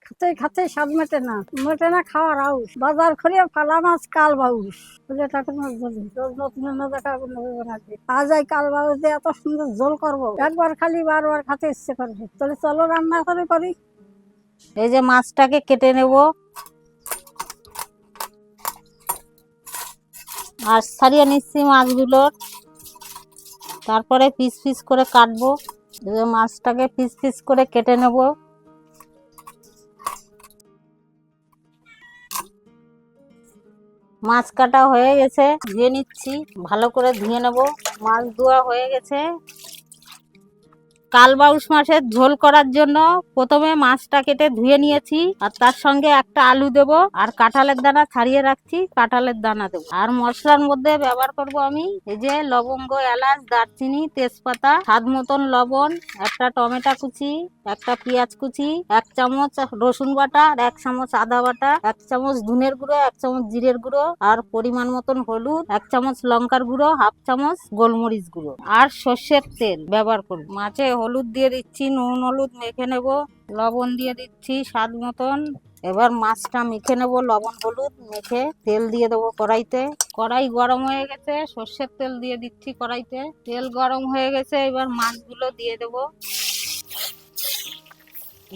খাতে খাতে স্বাদ মেটে না খাওয়ার আউস বাজার খরিয়ে ফালা মাছ কাল বাউস বলে ঠাকুর মাছ বলি রোজ নতুন না দেখা বানাতে আজ এই কাল বাউস দিয়ে এত সুন্দর ঝোল করবো একবার খালি বারবার খেতে ইচ্ছে করবে তাহলে চলো রান্না করে করি। এই যে মাছটাকে কেটে নেব আর ছাড়িয়ে নিচ্ছি মাছগুলোর, তারপরে পিস পিস করে কাটবো। মাছটাকে পিস পিস করে কেটে নেব। মাছ কাটা হয়ে গেছে, ধুয়ে নিচ্ছি, ভালো করে ধুয়ে নেব। মাছ ধোয়া হয়ে গেছে। কালবাউস মাছের ঝোল করার জন্য প্রথমে মাছটা কেটে ধুয়ে নিয়েছি, আর তার সঙ্গে একটা আলু দেব, আর কাঁঠালের দানা ছাড়িয়ে রাখছি, কাঁঠালের দানা দেবো। আর মশলার মধ্যে ব্যবহার করব আমি এই যে লবঙ্গ, এলাচ, দারচিনি, তেজপাতা, স্বাদ মতন লবণ, একটা টমেটো কুচি, একটা পেঁয়াজ কুচি, 1 চামচ রসুন বাটা, আর 1 চামচ আদা বাটা, 1 চামচ ধনের গুঁড়ো, 1 চামচ জিরের গুঁড়ো, আর পরিমাণ মতন হলুদ, 1 চামচ লঙ্কার গুঁড়ো, 1/2 চামচ গোলমরিচ গুঁড়ো, আর সর্ষের তেল ব্যবহার করব। মাছে হলুদ দিয়ে দিচ্ছি, নুন হলুদ মেখে নেব, লবণ দিয়ে দিচ্ছি স্বাদ মতন। এবার মাছটা মেখে নেব, লবণ হলুদ মেখে তেল দিয়ে দেবো কড়াইতে। কড়াই গরম হয়ে গেছে, সর্ষের তেল দিয়ে দিচ্ছি কড়াইতে। তেল গরম হয়ে গেছে, এবার মাছগুলো দিয়ে দেবো।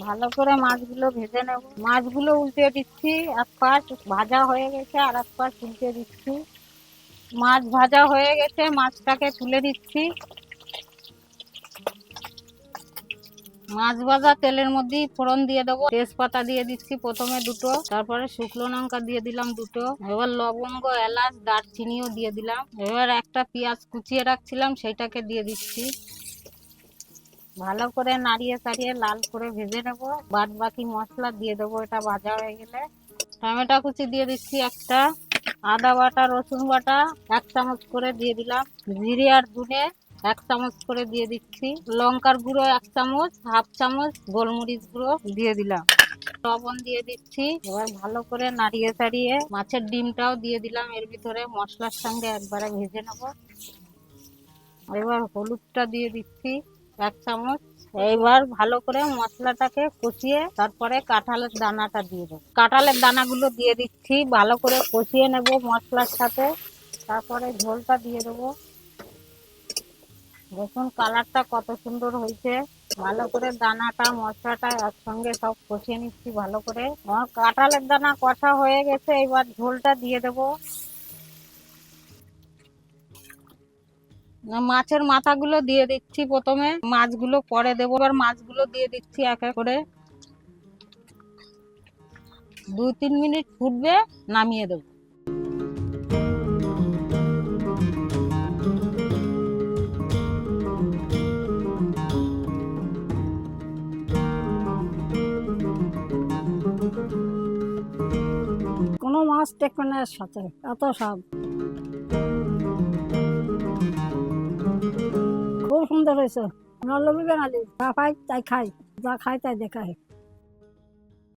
ভালো করে মাছগুলো ভেজে নেব। মাছগুলো উল্টে দিচ্ছি, এক পাশ ভাজা হয়ে গেছে, আর এক পাশ উল্টে দিচ্ছি। মাছ ভাজা হয়ে গেছে, মাছটাকে তুলে দিচ্ছি। মাছ ভাজা তেলের মধ্যেই ফোড়ন দিয়ে দেবো। তেজপাতা দিয়ে দিচ্ছি প্রথমে 2টো, তারপরে শুকনো লঙ্কা দিয়ে দিলাম 2টো। এবার লবঙ্গ, এলাচ, দারচিনিও দিয়ে দিলাম। এবার একটা পেঁয়াজ কুচিয়ে রাখছিলাম, সেটাকে দিয়ে দিচ্ছি। ভালো করে নাড়িয়ে চাড়িয়ে লাল করে ভেজে নেব। বাদ বাকি মশলা দিয়ে দেবো এটা ভাজা হয়ে গেলে। টমেটো কুচি দিয়ে দিচ্ছি একটা, আদা বাটা, রসুন বাটা 1 চামচ করে দিয়ে দিলাম, জিরে আর ধনে 1 চামচ করে দিয়ে দিচ্ছি, লঙ্কার গুঁড়ো 1 চামচ, 1/2 চামচ গোলমরিচ গুঁড়ো দিয়ে দিলাম, লবণ দিয়ে দিচ্ছি। এবার ভালো করে নাড়িয়ে চাড়িয়ে মাছের ডিমটাও দিয়ে দিলাম এর ভিতরে, মশলার সঙ্গে একবারে ভেজে নেব। এবার হলুদটা দিয়ে দিচ্ছি 1 চামচ। এইবার ভালো করে মশলাটাকে কষিয়ে তারপরে কাঁঠালের দানাটা দিয়ে দেবো। কাঁঠালের দানাগুলো দিয়ে দিচ্ছি, ভালো করে কষিয়ে নেব মশলার সাথে, তারপরে ঝোলটা দিয়ে দেবো। দেখুন কালারটা কত সুন্দর হয়েছে। ভালো করে দানাটা মশলাটা একসঙ্গে সব কষিয়ে নিচ্ছি ভালো করে। আমার কাঁঠালের দানা কষা হয়ে গেছে, এবার ঝোলটা দিয়ে দেবো। মাছের মাথাগুলো দিয়ে দিচ্ছি প্রথমে, মাছগুলো পরে দেবো। এবার মাছগুলো দিয়ে দিচ্ছি এক এক করে। 2-3 মিনিট ফুটবে, নামিয়ে দেবো। কোনো মাছ টেকবে না এর সাথে, এত স্বাদ। খুব সুন্দর হয়েছে। নলবি বাঙালি যা পাই তাই খাই, যা খাই তাই দেখায়।